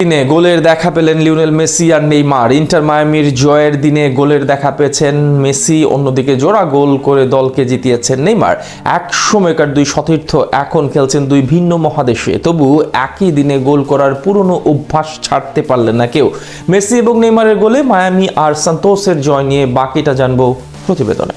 দিনে গোলের দেখা পেলেন লিওনেল মেসি আর নেইমার। ইন্টার মায়ামির জয়ের দিনে গোলের দেখা পেয়েছেন মেসি, অন্যদিকে জোড়া গোল করে দলকে জিতিয়েছেন নেইমার। এক সময়কার দুই সতীর্থ এখন খেলছেন দুই ভিন্ন মহাদেশে, তবু একই দিনে গোল করার পুরনো অভ্যাস ছাড়তে পারলেন না কেউ। মেসি এবং নেইমারের গোলে মায়ামি আর সান্তোসের জয় নিয়ে বাকিটা জানবো প্রতিবেদনে।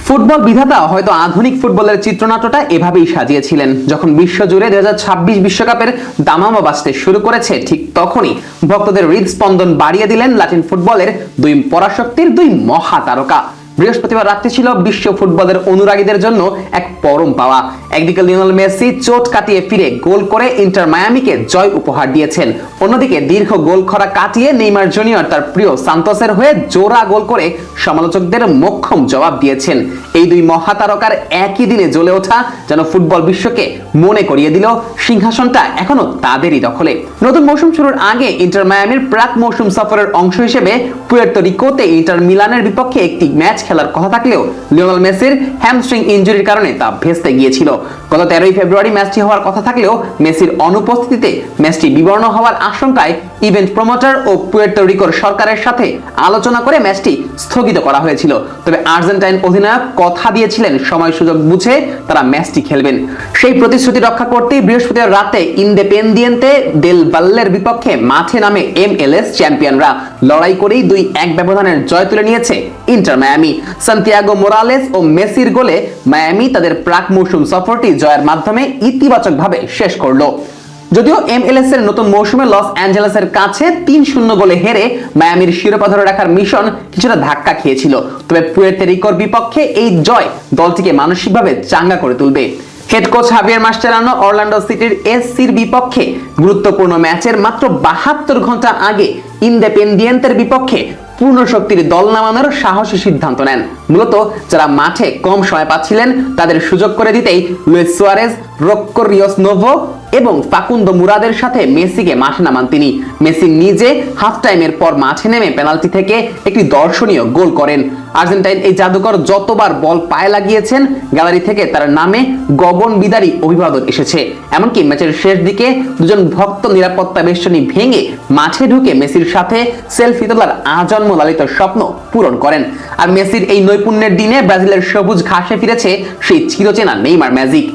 ফুটবল বিধাতা হয়তো আধুনিক ফুটবলের চিত্রনাট্যটা এভাবেই সাজিয়েছিলেন। যখন বিশ্বজুড়ে 2026 বিশ্বকাপের দামামা বাজতে শুরু করেছে, ঠিক তখনই ভক্তদের হৃদস্পন্দন বাড়িয়ে দিলেন লাতিন ফুটবলের দুই পরাশক্তির দুই মহাতারকা। বৃহস্পতিবার রাত্রি ছিল বিশ্ব ফুটবলের অনুরাগীদের জন্য এক পরম পাওয়া। একদিকে লিওনেল মেসি চোট কাটিয়ে ফিরে গোল করে ইন্টার মায়ামিকে জয় উপহার দিয়েছেন, অন্যদিকে দীর্ঘ গোল খরা কাটিয়ে নেইমার জুনিয়র তার প্রিয় সান্তোসের হয়ে জোড়া গোল করে সমালোচকদের মোক্ষম জবাব দিয়েছেন। এই দুই মহাতারকার একই দিনে জ্বলে ওঠা যেন ফুটবল বিশ্বকে মনে করিয়ে দিল সিংহাসনটা এখনো তাদেরই দখলে। নতুন মৌসুম শুরুর আগে ইন্টার মায়ামির প্রাক মৌসুম সফরের অংশ হিসেবে পুয়ের্তো রিকোতে ইন্টার মিলানের বিপক্ষে একটি ম্যাচ খেলার কথা থাকলেও লিওনেল মেসির হ্যামস্ট্রিং ইনজুরির কারণে তা ভেস্তে গিয়েছিল। গত 13 ফেব্রুয়ারি ম্যাচটি হওয়ার কথা থাকলেও মেসির অনুপস্থিতিতে ম্যাচটি বিবর্ণ হওয়ার আশঙ্কায় ইভেন্ট প্রমোটার ও পুয়ের্তো রিকোর সরকারের সাথে আলোচনা করে ম্যাচটি স্থগিত করা হয়েছিল। তবে আর্জেন্টাইন অধিনায়ক কথা দিয়েছিলেন সময় সুযোগ বুঝে তারা ম্যাচটি খেলবেন। সেই প্রতিশ্রুতি রক্ষা করতে বৃহস্পতিবার রাতে ইনদেপেন্দিয়েন্তে দেল ভাল্লের বিপক্ষে মাঠে নামে MLS চ্যাম্পিয়নরা। লড়াই করেই 2-1 ব্যবধানের জয় তুলে নিয়েছে ইন্টার মায়ামি। সান্তিয়াগো মোরালেস ও মেসির গোলে মায়ামি তাদের প্রাক মৌসুম সফরটি জয়ের মাধ্যমে ইতিবাচকভাবে শেষ করলো। যদিও MLS এর নতুন মৌসুমে লস অ্যাঞ্জেলেসের কাছে 3-0 গোলে হেরে মায়ামির শিরোপা ধরে রাখার মিশন কিছুটা ধাক্কা খেয়েছিল, তবে পুয়ের্তো রিকোর বিপক্ষে এই জয় দলটিকে মানসিকভাবে চাঙ্গা করে তুলবে। হেড কোচ হাভিয়ার মাস্টেরানো অরল্যান্ডো সিটির SCর বিপক্ষে গুরুত্বপূর্ণ ম্যাচের মাত্র 72 ঘন্টা আগে ইনদেপেন্দিয়েন্তের বিপক্ষে পূর্ণ শক্তির দল নামানোর সাহসী সিদ্ধান্ত নেন। মূলত যারা মাঠে কম সময় পাচ্ছিলেন তাদের সুযোগ করে দিতেই লুইস সুয়ারেজ, রোক্কো রিওস নোভো এবং ফাকুন্দো মুরাদের সাথে মেসিকে মাঠে নামান তিনি। মেসি নিজে হাফ টাইমের পর মাঠে নেমে পেনাল্টি থেকে একটি দর্শনীয় গোল করেন। আর্জেন্টাইন এই জাদুকর যতবার বল পায়ে লাগিয়েছেন, গ্যালারি থেকে তার নামে গগন বিদারী অভিবাদন এসেছে। এমনকি ম্যাচের শেষ দিকে দুজন ভক্ত নিরাপত্তা বেষ্টনী ভেঙে মাঠে ঢুকে মেসির সাথে সেলফি তোলার আজন্ম লালিত স্বপ্ন পূরণ করেন। আর মেসির এই নৈপুণ্যের দিনে ব্রাজিলের সবুজ ঘাসে ফিরেছে সেই চিরচেনা নেইমার ম্যাজিক।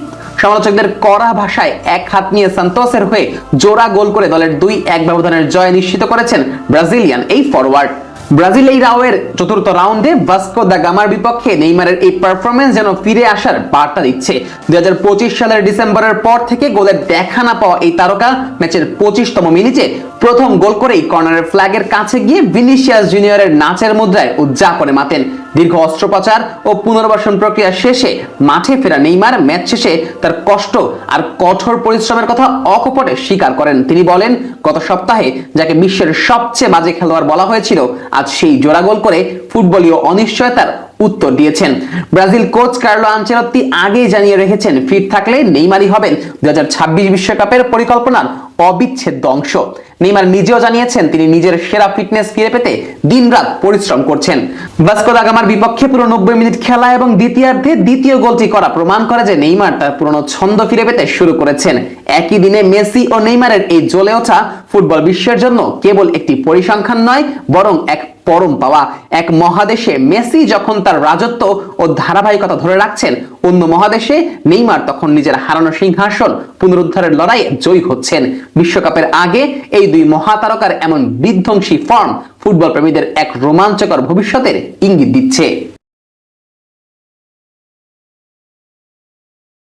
সমালোচকদের কড়া ভাষায় এক হাত নিয়ে সান্তোসের হয়ে জোড়া গোল করে দলের 2-1 ব্যবধানের জয় নিশ্চিত করেছেন ব্রাজিলিয়ান এই ফরওয়ার্ড। ব্রাজিলেইরাওয়ের চতুর্থ রাউন্ডে ভাস্কো দা গামার বিপক্ষে নেইমারের এই পারফরম্যান্স যেন ফিরে আসার বার্তা দিচ্ছে। 2025 সালের ডিসেম্বরের পর থেকে গোলের দেখা না পাওয়া এই তারকা ম্যাচের 25তম মিনিটে প্রথম গোল করেই কর্নারের ফ্ল্যাগের কাছে গিয়ে ভিনিসিয়াস জুনিয়রের নাচের মুদ্রায় উদযাপনে মাতেন। দীর্ঘ অস্ত্রোপচার ও পুনর্বাসন প্রক্রিয়া শেষে মাঠে ফেরা নেইমার ম্যাচ শেষে তার কষ্ট আর কঠোর পরিশ্রমের কথা অকপটে স্বীকার করেন। তিনি বলেন, গত সপ্তাহে যাকে বিশ্বের সবচেয়ে বাজে খেলোয়াড় বলা হয়েছিল, আজ সেই জোড়া গোল করে ফুটবলীয় অনিশ্চয়তার উত্তর দিয়েছেন। ব্রাজিল কোচ কার্লো আনচেলত্তি আগেই জানিয়ে রেখেছেন, ফিট থাকলে নেইমারই হবেন 2026 বিশ্বকাপের পরিকল্পনার অবিচ্ছেদ্য অংশ। নেইমার নিজেও জানিয়েছেন তিনি নিজের সেরা ফিটনেস ফিরে পেতে দিনরাত পরিশ্রম করছেন। ভাস্কো দা গামার বিপক্ষে পুরো 90 মিনিট খেলা এবং দ্বিতীয়ার্ধে দ্বিতীয় গোলটি করা প্রমাণ করে যে নেইমার তার পুরনো ছন্দ ফিরে পেতে শুরু করেছেন। একই দিনে মেসি ও নেইমারের এই জ্বলে ওঠা ফুটবল বিশ্বের জন্য কেবল একটি পরিসংখ্যান নয়, বরং এক পরম পাওয়া। এক মহাদেশে মেসি যখন তার রাজত্ব ও ধারাবাহিকতা ধরে রাখছেন, অন্য মহাদেশে নেইমার তখন নিজের হারানো সিংহাসন পুনরুদ্ধারের লড়াইয়ে জয়ী হচ্ছেন। বিশ্বকাপের আগে এই দুই মহাতারকার এমন বিধ্বংসী ফর্ম ফুটবল প্রেমীদের এক রোমাঞ্চকর ভবিষ্যতের ইঙ্গিত দিচ্ছে।